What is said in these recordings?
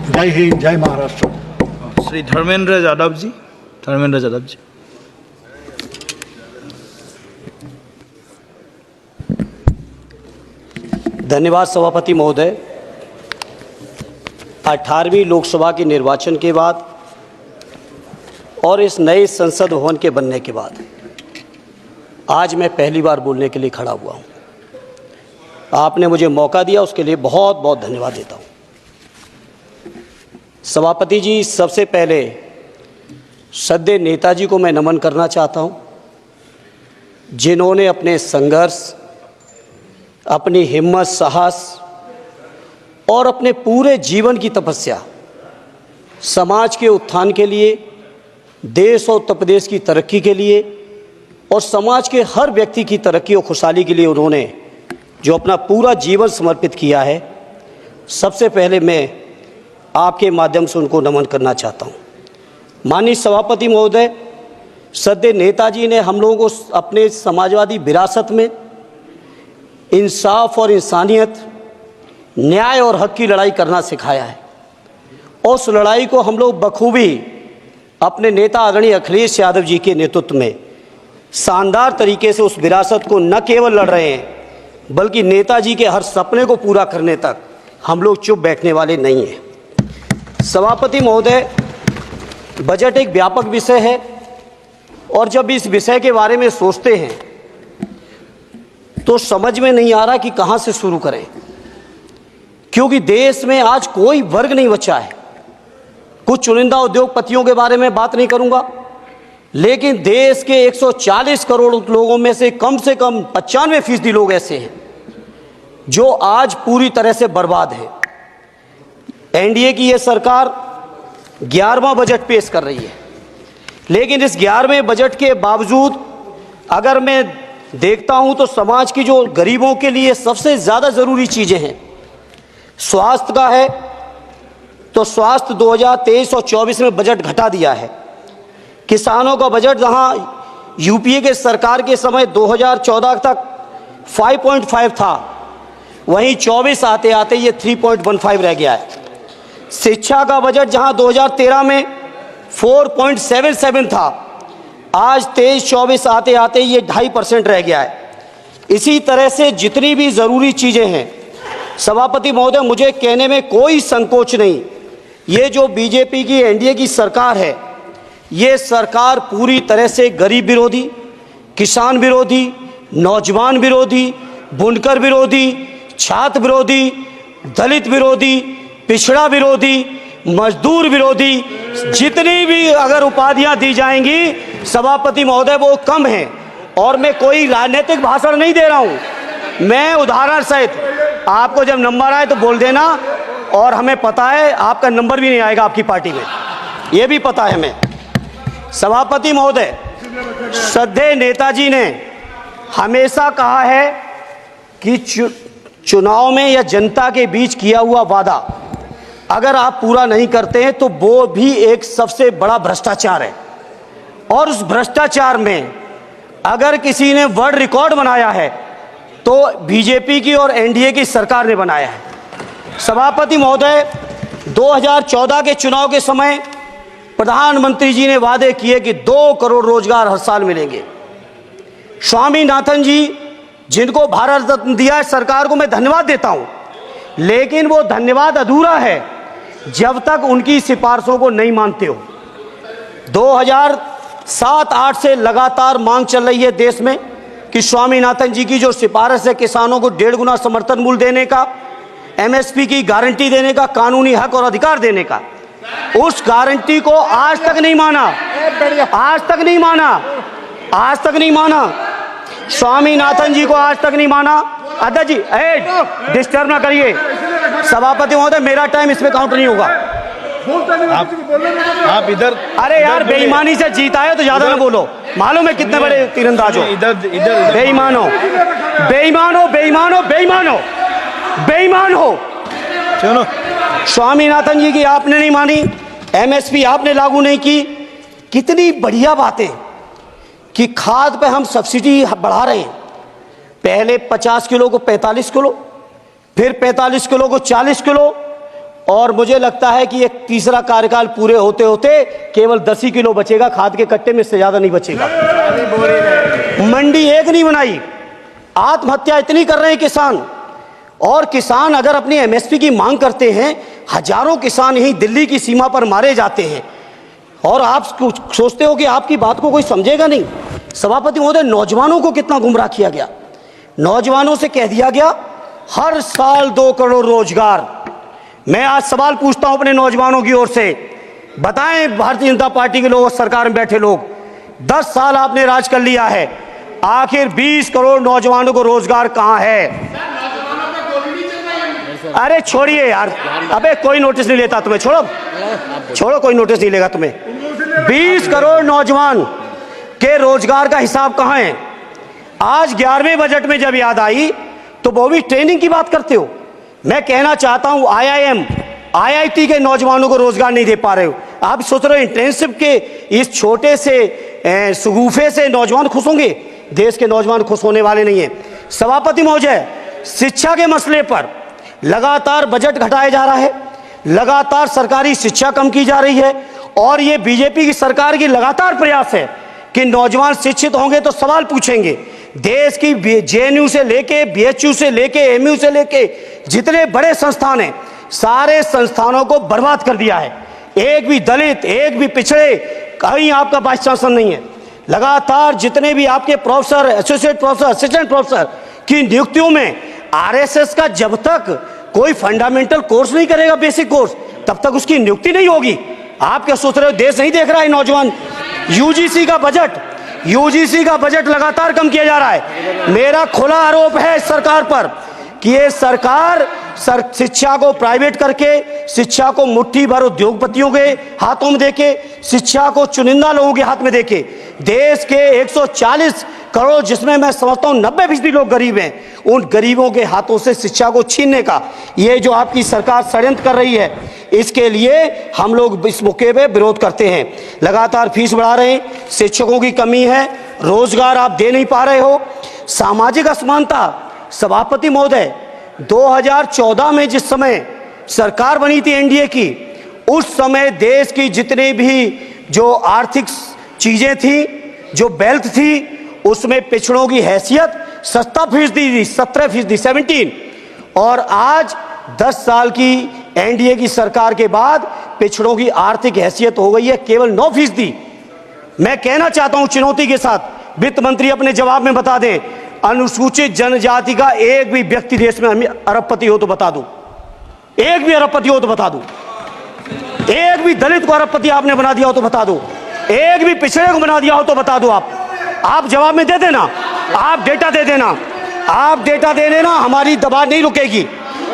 जय हिंद, जय महाराष्ट्र। श्री धर्मेंद्र यादव जी, धर्मेंद्र यादव जी। धन्यवाद सभापति महोदय। 18वीं लोकसभा के निर्वाचन के बाद और इस नए संसद भवन के बनने के बाद आज मैं पहली बार बोलने के लिए खड़ा हुआ हूँ। आपने मुझे मौका दिया, उसके लिए बहुत बहुत धन्यवाद देता हूँ। सभापति जी, सबसे पहले श्रद्धेय नेताजी को मैं नमन करना चाहता हूँ, जिन्होंने अपने संघर्ष, अपनी हिम्मत, साहस और अपने पूरे जीवन की तपस्या समाज के उत्थान के लिए, देश और उत्तर प्रदेश की तरक्की के लिए और समाज के हर व्यक्ति की तरक्की और खुशहाली के लिए उन्होंने जो अपना पूरा जीवन समर्पित किया है, सबसे पहले मैं आपके माध्यम से उनको नमन करना चाहता हूँ। माननीय सभापति महोदय, श्रद्धेय नेताजी ने हम लोगों को अपने समाजवादी विरासत में इंसाफ और इंसानियत, न्याय और हक की लड़ाई करना सिखाया है। उस लड़ाई को हम लोग बखूबी अपने नेता आदरणीय अखिलेश यादव जी के नेतृत्व में शानदार तरीके से उस विरासत को न केवल लड़ रहे हैं, बल्कि नेताजी के हर सपने को पूरा करने तक हम लोग चुप बैठने वाले नहीं हैं। सभापति महोदय, बजट एक व्यापक विषय है और जब इस विषय के बारे में सोचते हैं तो समझ में नहीं आ रहा कि कहाँ से शुरू करें, क्योंकि देश में आज कोई वर्ग नहीं बचा है। कुछ चुनिंदा उद्योगपतियों के बारे में बात नहीं करूंगा, लेकिन देश के 140 करोड़ लोगों में से कम 95% लोग ऐसे हैं जो आज पूरी तरह से बर्बाद हैं। एनडीए की ये सरकार 11वां बजट पेश कर रही है, लेकिन इस 11वें बजट के बावजूद अगर मैं देखता हूं तो समाज की जो गरीबों के लिए सबसे ज़्यादा ज़रूरी चीज़ें हैं, स्वास्थ्य का है तो स्वास्थ्य 2023 और 24 में बजट घटा दिया है। किसानों का बजट जहां यूपीए के सरकार के समय 2014 तक 5.5 था, वहीं 24 आते आते ये 3.15 रह गया है। शिक्षा का बजट जहां 2013 में 4.77 था, आज 23-24 आते आते ये 2.5% रह गया है। इसी तरह से जितनी भी ज़रूरी चीज़ें हैं, सभापति महोदय, मुझे कहने में कोई संकोच नहीं, ये जो बीजेपी की एनडीए की सरकार है, ये सरकार पूरी तरह से गरीब विरोधी, किसान विरोधी, नौजवान विरोधी, बुनकर विरोधी, छात्र विरोधी, दलित विरोधी, पिछड़ा विरोधी, मजदूर विरोधी, जितनी भी अगर उपाधियां दी जाएंगी सभापति महोदय वो कम हैं। और मैं कोई राजनीतिक भाषण नहीं दे रहा हूं, मैं उदाहरण सहित आपको जब नंबर आए तो बोल देना, और हमें पता है आपका नंबर भी नहीं आएगा आपकी पार्टी में, ये भी पता है हमें। सभापति महोदय, श्रद्धेय नेताजी ने हमेशा कहा है कि चुनाव में या जनता के बीच किया हुआ वादा अगर आप पूरा नहीं करते हैं तो वो भी एक सबसे बड़ा भ्रष्टाचार है, और उस भ्रष्टाचार में अगर किसी ने वर्ल्ड रिकॉर्ड बनाया है तो बीजेपी की और एनडीए की सरकार ने बनाया है। सभापति महोदय, 2014 के चुनाव के समय प्रधानमंत्री जी ने वादे किए कि 2 करोड़ रोजगार हर साल मिलेंगे। स्वामीनाथन जी, जिनको भारत रत्न दिया है, सरकार को मैं धन्यवाद देता हूं, लेकिन वो धन्यवाद अधूरा है जब तक उनकी सिफारिशों को नहीं मानते हो। 2007-8 से लगातार मांग चल रही है देश में कि स्वामीनाथन जी की जो सिफारिश है किसानों को 1.5 गुना समर्थन मूल्य देने का, एमएसपी की गारंटी देने का, कानूनी हक और अधिकार देने का, उस गारंटी को आज तक नहीं माना, आज तक नहीं माना, आज तक नहीं माना। स्वामीनाथन जी को आज तक नहीं माना। अध्यक्ष जी, डिस्टर्ब ना करिए। सभापति महोदय, मेरा टाइम इसमें काउंट नहीं होगा। आप इधर, अरे यार, बेईमानी से जीता है तो ज्यादा ना बोलो, मालूम है कितने बड़े तीरंदाज हो। इधर बेईमान हो, बेईमान हो, बेईमान हो, बेईमान हो, बेईमान हो। चलो, स्वामीनाथन जी की आपने नहीं मानी, एमएसपी आपने लागू नहीं की। कितनी बढ़िया बातें कि खाद पे हम सब्सिडी बढ़ा रहे हैं, पहले 50 किलो को 45 किलो, फिर 45 किलो को 40 किलो, और मुझे लगता है कि एक तीसरा कार्यकाल पूरे होते होते केवल 10 ही किलो बचेगा, खाद के कट्टे में इससे ज्यादा नहीं बचेगा। मंडी एक नहीं बनाई, आत्महत्या इतनी कर रहे हैं किसान। और किसान अगर अपनी एमएसपी की मांग करते हैं, हजारों किसान यहीं दिल्ली की सीमा पर मारे जाते हैं, और आप सोचते हो कि आपकी बात को कोई समझेगा नहीं। सभापति महोदय, नौजवानों को कितना गुमराह किया गया। नौजवानों से कह दिया गया हर साल 2 करोड़ रोजगार। मैं आज सवाल पूछता हूं अपने नौजवानों की ओर से, बताएं भारतीय जनता पार्टी के लोग, सरकार में बैठे लोग, 10 साल आपने राज कर लिया है, आखिर 20 करोड़ नौजवानों को रोजगार कहां है? अरे छोड़िए यार, अबे कोई नोटिस नहीं लेता तुम्हें, छोड़ो कोई नोटिस नहीं लेगा तुम्हें। 20 करोड़ नौजवान के रोजगार का हिसाब कहां है? आज 11वें बजट में जब याद आई तो वो भी ट्रेनिंग की बात करते हो। मैं कहना चाहता हूं IIM, IIT के नौजवानों को रोजगार नहीं दे पा रहे हो। आप सोच रहे हो इंटर्नशिप के इस छोटे से सुगूफे से नौजवान खुश होंगे? देश के नौजवान खुश होने वाले नहीं है। सभापति महोदय, शिक्षा के मसले पर लगातार बजट घटाया जा रहा है, लगातार सरकारी शिक्षा कम की जा रही है, और ये बीजेपी की सरकार की लगातार प्रयास है कि नौजवान शिक्षित होंगे तो सवाल पूछेंगे। देश की JNU से लेके BHU से लेके MU से लेके जितने बड़े संस्थान हैं, सारे संस्थानों को बर्बाद कर दिया है। एक भी दलित, एक भी पिछड़े, कहीं आपका वाइस चांसलर नहीं है। लगातार जितने भी आपके professor, associate professor, assistant professor की नियुक्तियों में RSS का जब तक कोई फंडामेंटल कोर्स नहीं करेगा, बेसिक कोर्स, तब तक उसकी नियुक्ति नहीं होगी। आप क्या सोच रहे हो देश नहीं देख रहा है नौजवान? यूजीसी का बजट लगातार कम किया जा रहा है। मेरा खुला आरोप है इस सरकार पर कि ये सरकार शिक्षा को प्राइवेट करके, शिक्षा को मुट्ठी भर उद्योगपतियों के हाथों में देके, शिक्षा को चुनिंदा लोगों के हाथ में देके, देश के 140 करोड़, जिसमें मैं समझता हूं 90% लोग गरीब हैं, उन गरीबों के हाथों से शिक्षा को छीनने का ये जो आपकी सरकार षड्यंत्र कर रही है, इसके लिए हम लोग इस मौके पे विरोध करते हैं। लगातार फीस बढ़ा रहे हैं, शिक्षकों की कमी है, रोजगार आप दे नहीं पा रहे हो, सामाजिक असमानता। सभापति महोदय, 2014 में जिस समय सरकार बनी थी एनडीए की, उस समय देश की जितने भी जो आर्थिक चीजें थी, जो वेल्थ थी, उसमें पिछड़ों की हैसियत 17% थी, 17%, और आज 10 साल की एनडीए की सरकार के बाद पिछड़ों की आर्थिक हैसियत हो गई है केवल 9%। मैं कहना चाहता हूं चुनौती के साथ, वित्त मंत्री अपने जवाब में बता दें, अनुसूचित जनजाति का एक भी व्यक्ति देश में अरबपति हो तो बता दो, एक भी अरबपति हो तो बता दो, एक भी दलित को अरबपति आपने बना दिया हो तो बता दो, एक भी पिछड़े को बना दिया हो तो बता दो। आप जवाब में दे देना, आप डेटा दे देना, आप डेटा दे देना, हमारी दबाव नहीं रुकेगी।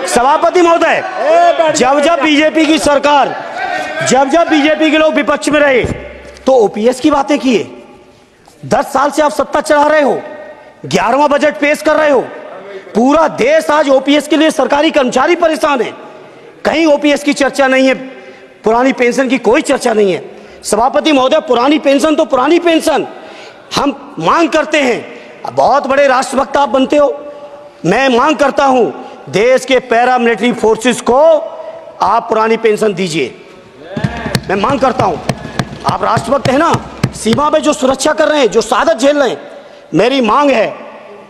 सभापति महोदय, जब बीजेपी की सरकार, जब बीजेपी के लोग विपक्ष में रहे तो ओपीएस की बातें किए। 10 साल से आप सत्ता चला रहे हो, 11वां बजट पेश कर रहे हो, पूरा देश आज ओपीएस के लिए, सरकारी कर्मचारी परेशान है, कहीं ओपीएस की चर्चा नहीं है, पुरानी पेंशन की कोई चर्चा नहीं है। सभापति महोदय, पुरानी पेंशन तो पुरानी पेंशन, हम मांग करते हैं, बहुत बड़े राष्ट्रभक्त आप बनते हो, मैं मांग करता हूं देश के पैरामिलिट्री फोर्सेस को आप पुरानी पेंशन दीजिए। मैं मांग करता हूं, आप राष्ट्रभक्त हैं ना, सीमा पे जो सुरक्षा कर रहे हैं, जो शहादत झेल रहे हैं, मेरी मांग है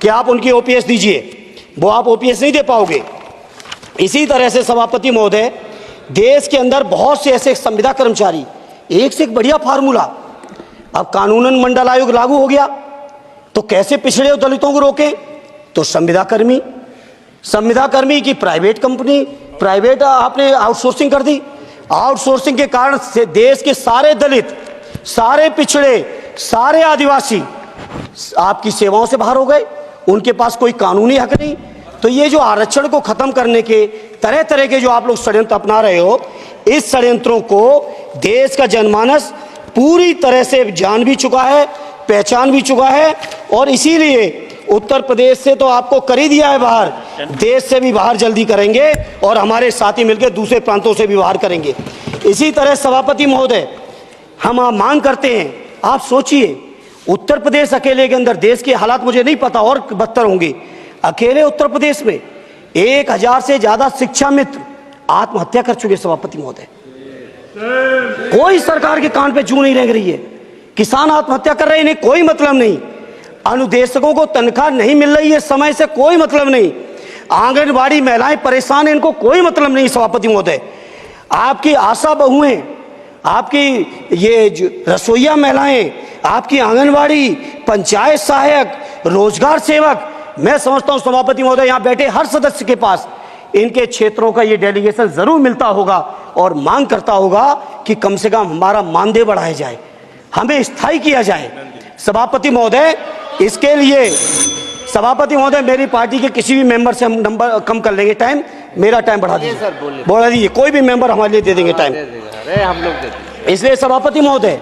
कि आप उनकी ओपीएस दीजिए। वो आप ओपीएस नहीं दे पाओगे। इसी तरह से सभापति महोदय, देश के अंदर बहुत से ऐसे संविदा कर्मचारी, एक से एक बढ़िया फार्मूला, अब कानूनन मंडल आयोग लागू हो गया तो कैसे पिछड़े और दलितों को रोकें? तो संविदा कर्मी की प्राइवेट कंपनी, प्राइवेट आपने आउटसोर्सिंग कर दी। आउटसोर्सिंग के कारण से देश के सारे दलित, सारे पिछड़े, सारे आदिवासी आपकी सेवाओं से बाहर हो गए, उनके पास कोई कानूनी हक नहीं। तो ये जो आरक्षण को खत्म करने के तरह तरह के जो आप लोग षड्यंत्र अपना रहे हो, इस षड्यंत्रों को देश का जनमानस पूरी तरह से जान भी चुका है, पहचान भी चुका है, और इसीलिए उत्तर प्रदेश से तो आपको कर ही दिया है बाहर, देश से भी बाहर जल्दी करेंगे, और हमारे साथी मिलकर दूसरे प्रांतों से भी बाहर करेंगे। इसी तरह सभापति महोदय, हम मांग करते हैं, आप सोचिए, उत्तर प्रदेश अकेले के अंदर, देश के हालात मुझे नहीं पता और बदतर होंगे, अकेले उत्तर प्रदेश में 1000 से ज्यादा शिक्षा मित्र आत्महत्या कर चुके सभापति महोदय। कोई सरकार के कान पे जू नहीं रेंग रही है। किसान आत्महत्या कर रहे हैं, इन्हें कोई मतलब नहीं। अनुदेशकों को तनख्वाह नहीं मिल रही है समय से, कोई मतलब नहीं। आंगनबाड़ी महिलाएं परेशान हैं, इनको कोई मतलब नहीं सभापति महोदय। आपकी आशा बहुएं, आपकी ये रसोईया महिलाएं, आपकी आंगनबाड़ी, पंचायत सहायक, रोजगार सेवक, मैं समझता हूं सभापति महोदय यहां बैठे हर सदस्य के पास इनके क्षेत्रों का ये डेलीगेशन जरूर मिलता होगा और मांग करता होगा कि कम से कम हमारा मानदेय बढ़ाया जाए, हमें स्थायी किया जाए। सभापति महोदय, इसके लिए सभापति महोदय मेरी पार्टी के किसी भी मेंबर से हम नंबर कम कर लेंगे, टाइम, मेरा टाइम बढ़ा दीजिए, बढ़ा दीजिए, कोई भी मेंबर हमारे लिए दे देंगे टाइम, हम लोग देते। इसलिए सभापति महोदय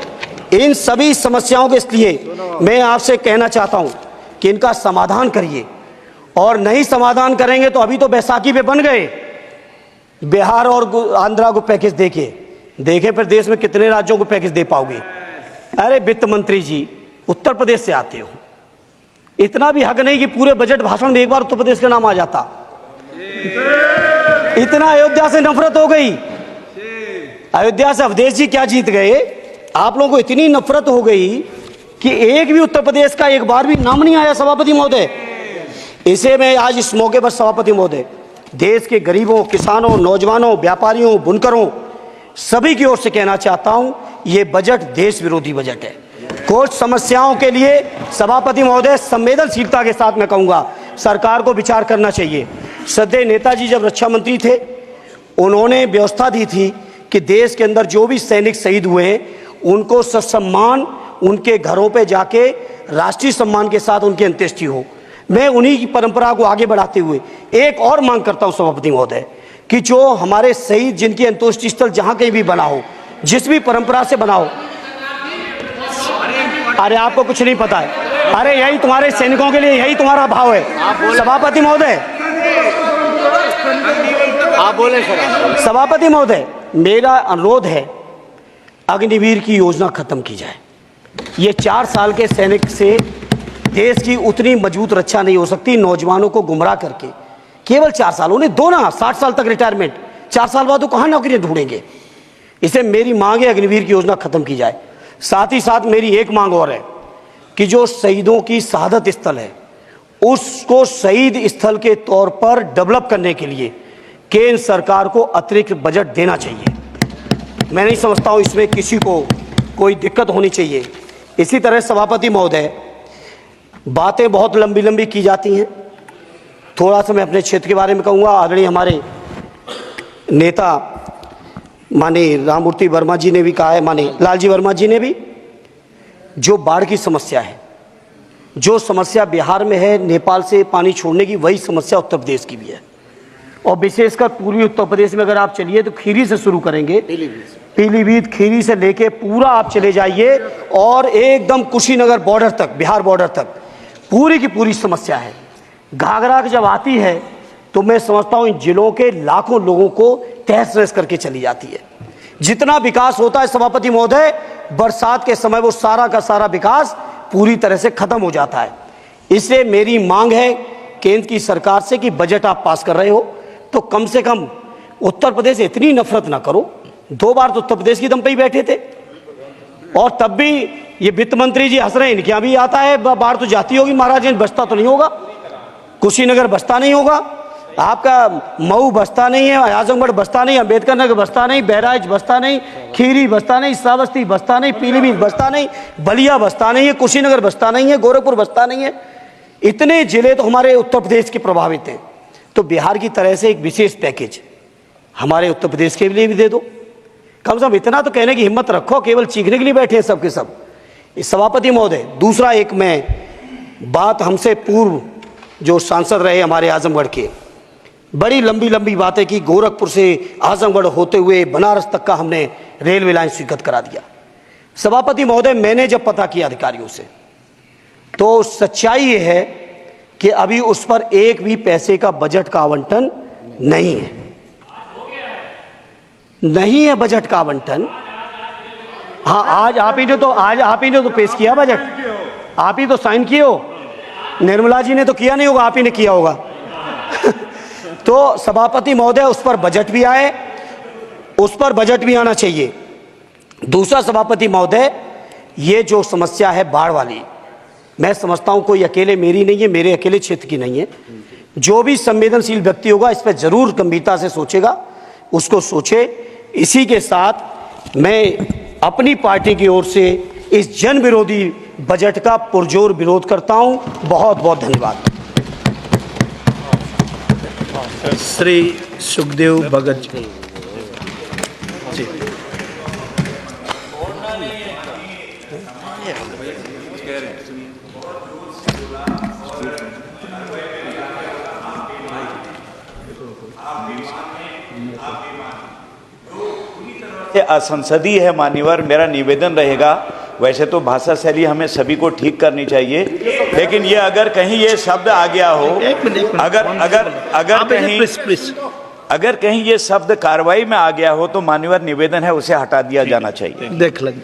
इन सभी समस्याओं के लिए मैं आपसे कहना चाहता हूं कि इनका समाधान करिए, और नहीं समाधान करेंगे तो अभी तो बैसाखी पे बन गए, बिहार और आंध्रा को पैकेज देखे फिर देश में कितने राज्यों को पैकेज दे पाओगे। अरे वित्त मंत्री जी उत्तर प्रदेश से आते हो, इतना भी हक नहीं कि पूरे बजट भाषण में एक बार उत्तर प्रदेश का नाम आ जाता। इतना अयोध्या से नफरत हो गई, अयोध्या से अवधेश जी क्या जीत गए, आप लोगों को इतनी नफरत हो गई कि एक भी उत्तर प्रदेश का एक बार भी नाम नहीं आया सभापति महोदय। इसे मैं आज इस मौके पर सभापति महोदय देश के गरीबों, किसानों, नौजवानों, व्यापारियों, बुनकरों सभी की ओर से कहना चाहता हूं, ये बजट देश विरोधी बजट है। कुछ समस्याओं के लिए सभापति महोदय संवेदनशीलता के साथ मैं कहूंगा सरकार को विचार करना चाहिए। श्रद्धेय नेताजी जब रक्षा मंत्री थे, उन्होंने व्यवस्था दी थी कि देश के अंदर जो भी सैनिक शहीद हुए हैं उनको ससम्मान उनके घरों पे जाके राष्ट्रीय सम्मान के साथ उनकी अंत्येष्टि हो। मैं उन्हीं की परंपरा को आगे बढ़ाते हुए एक और मांग करता हूं सभापति महोदय कि जो हमारे शहीद जिनकी अंत्येष्टि स्थल जहां कहीं भी बना हो, जिस भी परंपरा से बना हो, अरे आपको कुछ नहीं पता है, अरे यही तुम्हारे सैनिकों के लिए यही तुम्हारा भाव है। सभापति महोदय, आप बोले सर। सभापति महोदय मेरा अनुरोध है अग्निवीर की योजना खत्म की जाए। ये 4 साल के सैनिक से देश की उतनी मजबूत रक्षा नहीं हो सकती। नौजवानों को गुमराह करके केवल 4 साल, उन्हें दो ना 60 साल तक रिटायरमेंट, 4 साल बाद वो कहाँ नौकरियां ढूंढेंगे। इसे मेरी मांग है अग्निवीर की योजना खत्म की जाए। साथ ही साथ मेरी एक मांग और है कि जो शहीदों की शहादत स्थल है उसको शहीद स्थल के तौर पर डेवलप करने के लिए केंद्र सरकार को अतिरिक्त बजट देना चाहिए। मैं नहीं समझता हूं इसमें किसी को कोई दिक्कत होनी चाहिए। इसी तरह सभापति महोदय बातें बहुत लंबी लंबी की जाती हैं, थोड़ा सा मैं अपने क्षेत्र के बारे में कहूँगा। आदरणीय हमारे नेता माननीय राममूर्ति वर्मा जी ने भी कहा है, माननीय लालजी वर्मा जी ने भी, जो बाढ़ की समस्या है, जो समस्या बिहार में है नेपाल से पानी छोड़ने की, वही समस्या उत्तर प्रदेश की भी है। और विशेषकर पूर्वी उत्तर प्रदेश में अगर आप चलिए तो खीरी से शुरू करेंगे, पीलीभीत खीरी से लेके पूरा आप चले जाइए और एकदम कुशीनगर बॉर्डर तक, बिहार बॉर्डर तक पूरी की पूरी समस्या है। घाघरा जब आती है तो मैं समझता हूं इन जिलों के लाखों लोगों को तहस नहस करके चली जाती है। जितना विकास होता है सभापति महोदय, बरसात के समय वो सारा का सारा विकास पूरी तरह से खत्म हो जाता है। इसलिए मेरी मांग है केंद्र की सरकार से कि बजट आप पास कर रहे हो तो कम से कम उत्तर प्रदेश से इतनी नफरत ना करो। 2 बार तो उत्तर प्रदेश की दम पे ही बैठे थे और तब भी ये वित्त मंत्री जी हंस रहे हैं, इनके यहाँ भी आता है, बाढ़ तो जाती होगी महाराज, बसता तो नहीं होगा, कुशीनगर बसता नहीं होगा, आपका मऊ बसता नहीं है, आजमगढ़ बसता नहीं, अम्बेडकर नगर बसता नहीं, बहराइच बसता नहीं, खीरी बसता नहीं, श्रावस्ती बसता नहीं, पीलीभीत बसता नहीं, बलिया बसता नहीं है, कुशीनगर बसता नहीं है, गोरखपुर बसता नहीं है। इतने जिले तो हमारे उत्तर प्रदेश के प्रभावित हैं। तो बिहार की तरह से एक विशेष पैकेज हमारे उत्तर प्रदेश के लिए भी दे दो। कम से कम इतना तो कहने की हिम्मत रखो, केवल चीखने के लिए बैठे हैं सब के सब। सभापति महोदय, दूसरा एक मैं बात, हमसे पूर्व जो सांसद रहे हमारे आजमगढ़ के, बड़ी लंबी लंबी बातें की, गोरखपुर से आजमगढ़ होते हुए बनारस तक का हमने रेलवे लाइन स्वीकृत करा दिया। सभापति महोदय, मैंने जब पता किया अधिकारियों से तो सच्चाई ये है कि अभी उस पर एक भी पैसे का बजट का आवंटन नहीं है, नहीं है बजट का आवंटन। हाँ, आज आप ही ने तो पेश किया बजट, आप ही तो साइन किए हो, निर्मला जी ने तो किया नहीं होगा, आप ही ने किया होगा। तो सभापति महोदय उस पर बजट भी आए, उस पर बजट भी आना चाहिए। दूसरा सभापति महोदय, ये जो समस्या है बाढ़ वाली, मैं समझता हूं कोई अकेले मेरी नहीं है, मेरे अकेले क्षेत्र की नहीं है। जो भी संवेदनशील व्यक्ति होगा इस पर जरूर गंभीरता से सोचेगा, उसको सोचे। इसी के साथ मैं अपनी पार्टी की ओर से इस जन विरोधी बजट का पुरजोर विरोध करता हूं। बहुत बहुत धन्यवाद। श्री सुखदेव भगत जी। असंसदीय है मान्यवर, मेरा निवेदन रहेगा, वैसे तो भाषा शैली हमें सभी को ठीक करनी चाहिए, लेकिन ये अगर कहीं ये शब्द आ गया हो, अगर कहीं ये शब्द कार्रवाई में आ गया हो तो मान्यवर निवेदन है उसे हटा दिया जाना चाहिए। देख लेंगे।